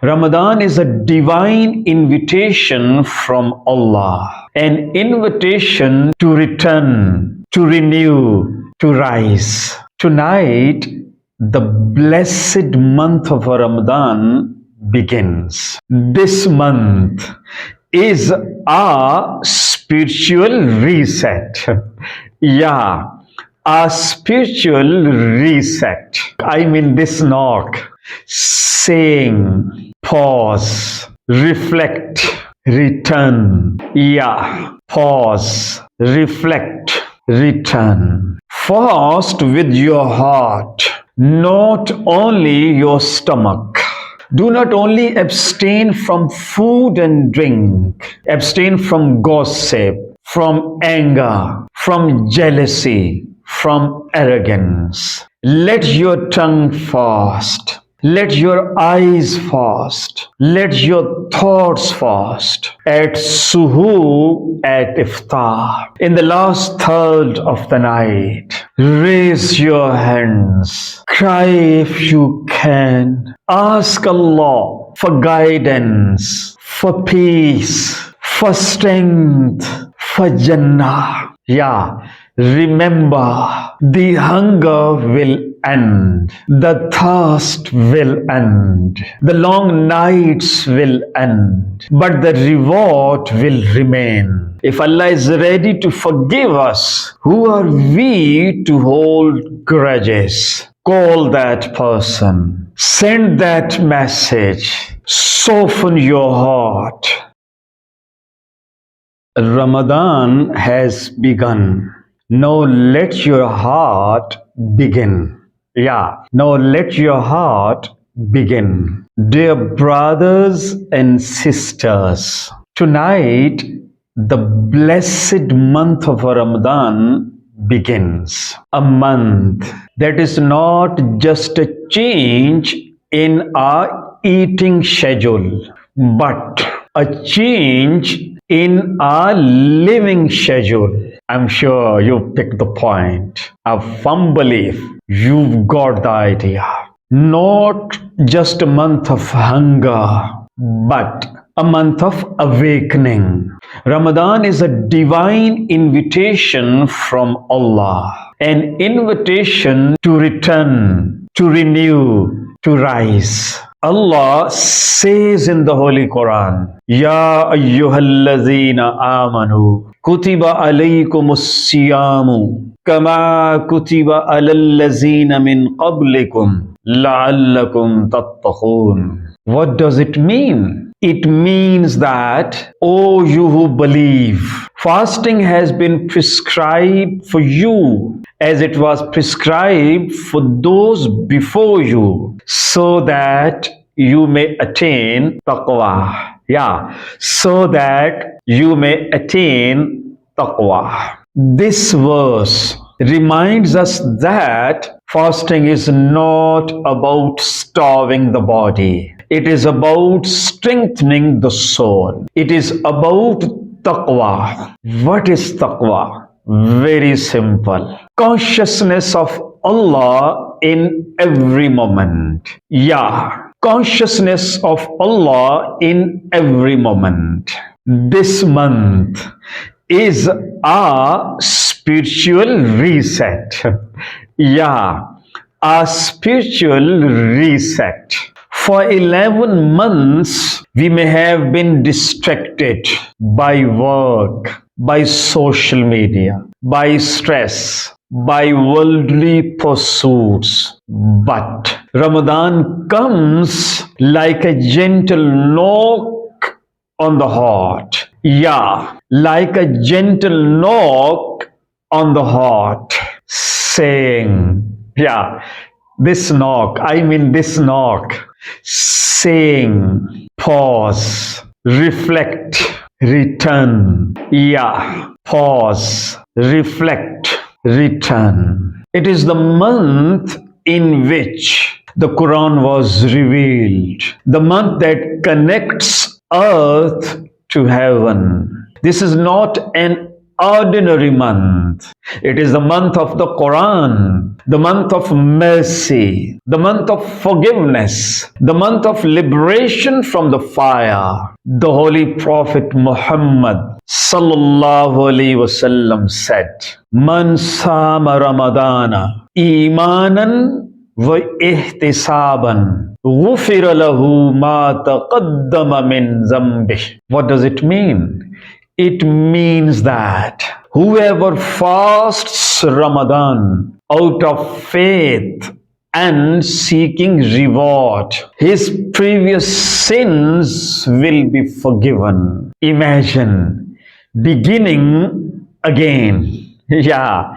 Ramadan is a divine invitation from Allah, an invitation to return, to renew, to rise. Tonight, the blessed month of Ramadan begins. This month is our spiritual reset. Yeah, our spiritual reset. I mean, this knock, saying, pause, reflect, return. Yeah, pause, reflect, return. Fast with your heart, not only your stomach. Do not only abstain from food and drink, abstain from gossip, from anger, from jealousy, from arrogance. Let your tongue fast. Let your eyes fast. Let your thoughts fast. At suhu, at iftar. In the last third of the night, raise your hands. Cry if you can. Ask Allah for guidance, for peace, for strength, for Jannah. Yeah, remember, the hunger will end, the thirst will end, the long nights will end, but the reward will remain. If Allah is ready to forgive us, who are we to hold grudges? Call that person, send that message, soften your heart. Ramadan has begun. Now let your heart begin. Yeah, now let your heart begin. Dear brothers and sisters, tonight the blessed month of Ramadan begins. A month that is not just a change in our eating schedule, but a change in our living schedule. I'm sure you picked the point. A firm belief you've got the idea. Not just a month of hunger, but a month of awakening. Ramadan is a divine invitation from Allah, an invitation to return, to renew, to rise. Allah says in the Holy Quran, Ya ayyuhallazina amanu, kutiba alaykumus siyamu, kama kutiba alallazina min qablikum, la'allakum tattaqun. What does it mean? It means that, O you who believe, fasting has been prescribed for you as it was prescribed for those before you, so that you may attain taqwa. Yeah, so that you may attain taqwa. This verse reminds us that fasting is not about starving the body. It is about strengthening the soul. It is about taqwa. What is taqwa? Very simple. Consciousness of Allah in every moment. Yeah, consciousness of Allah in every moment. This month is our spiritual reset. Yeah, our spiritual reset. For 11 months, we may have been distracted by work, by social media, by stress, by worldly pursuits. But Ramadan comes like a gentle knock on the heart. Yeah, like a gentle knock on the heart, saying, yeah, this knock, saying, pause, reflect, return. Yeah, pause, reflect, return. It is the month in which the Quran was revealed, the month that connects earth to heaven. This is not an ordinary month. It is the month of the Quran, the month of mercy, the month of forgiveness, the month of liberation from the fire. The Holy Prophet Muhammad sallallahu alaihi wasallam said, "Man sama Ramadana imanan wa ihtisaban ghufira lahu ma taqaddama min zambih." What does it mean? It means that whoever fasts Ramadan out of faith and seeking reward, his previous sins will be forgiven. Imagine beginning again. Yeah,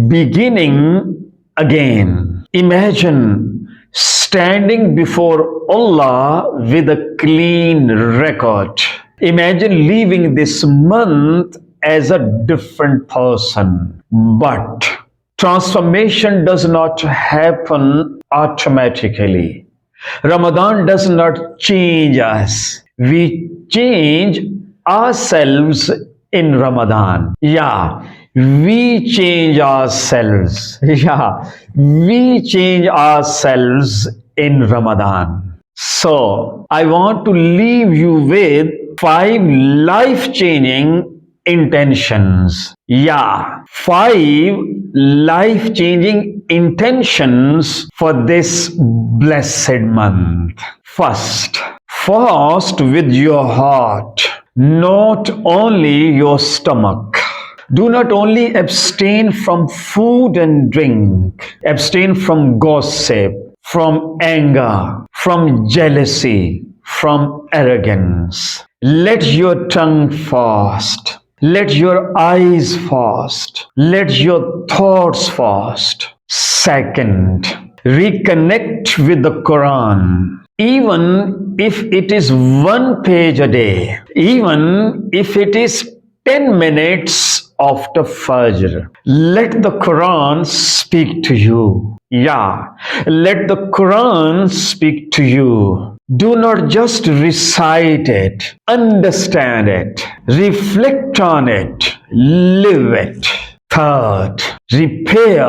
beginning again. Imagine standing before Allah with a clean record. Imagine leaving this month as a different person. But transformation does not happen automatically. Ramadan does not change us. We change ourselves in Ramadan. Yeah, we change ourselves. Yeah, we change ourselves in Ramadan. So, I want to leave you with 5 life-changing intentions. Yeah, 5 life-changing intentions for this blessed month. First, fast with your heart, not only your stomach. Do not only abstain from food and drink, abstain from gossip, from anger, from jealousy, from arrogance. Let your tongue fast. Let your eyes fast. Let your thoughts fast. Second, reconnect with the Quran. Even if it is 1 page a day, even if it is 10 minutes after Fajr, let the Quran speak to you. Yeah, let the Quran speak to you. Do not just recite it, understand it, reflect on it, live it. Third, repair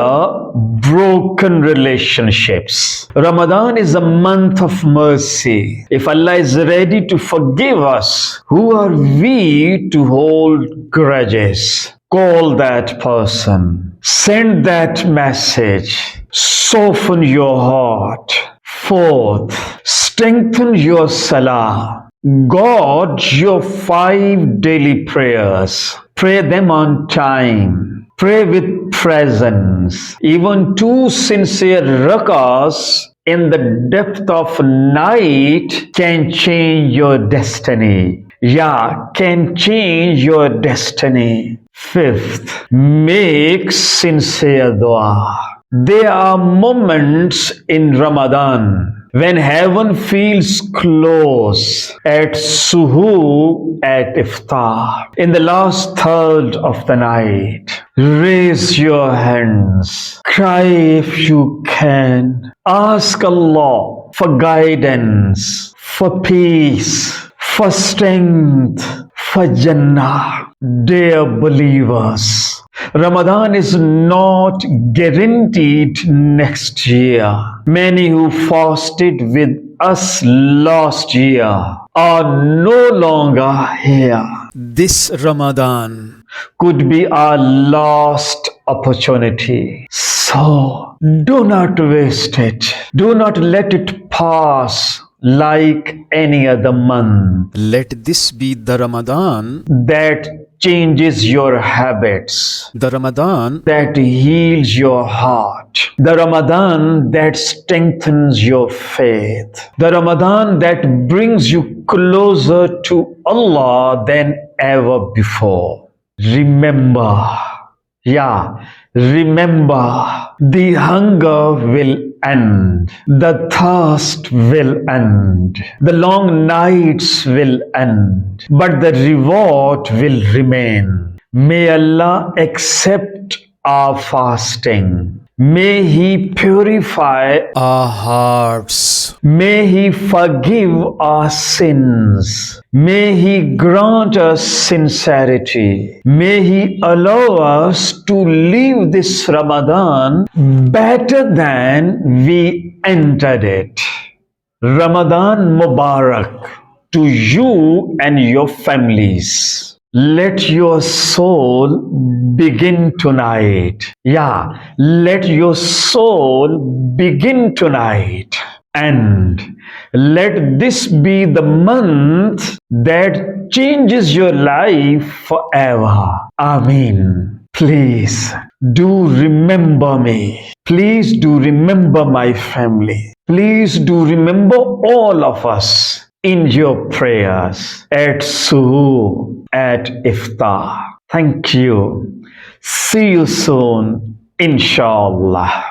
broken relationships. Ramadan is a month of mercy. If Allah is ready to forgive us, who are we to hold grudges? Call that person. Send that message. Soften your heart. Fourth, strengthen your salah. Guard your 5 daily prayers. Pray them on time. Pray with presence. Even 2 sincere rakahs in the depth of night can change your destiny. Yeah, can change your destiny. Fifth, make sincere dua. There are moments in Ramadan when heaven feels close, at suhoor, at iftar. In the last third of the night, raise your hands, cry if you can, ask Allah for guidance, for peace, for strength, for Jannah. Dear believers, Ramadan is not guaranteed next year. Many who fasted with us last year are no longer here. This Ramadan could be our last opportunity. So, do not waste it. Do not let it pass like any other month. Let this be the Ramadan that changes your habits, the Ramadan that heals your heart, the Ramadan that strengthens your faith, the Ramadan that brings you closer to Allah than ever before. Remember, remember, the hunger will end, the thirst will end, the long nights will end, but the reward will remain. May Allah accept our fasting. May He purify our hearts. May He forgive our sins. May He grant us sincerity. May He allow us to leave this Ramadan better than we entered it. Ramadan Mubarak to you and your families. Let your soul begin tonight. Yeah, let your soul begin tonight. And let this be the month that changes your life forever. Amen. Please do remember me. Please do remember my family. Please do remember all of us in your prayers at Suhu, at Iftar. Thank you. See you soon, inshallah.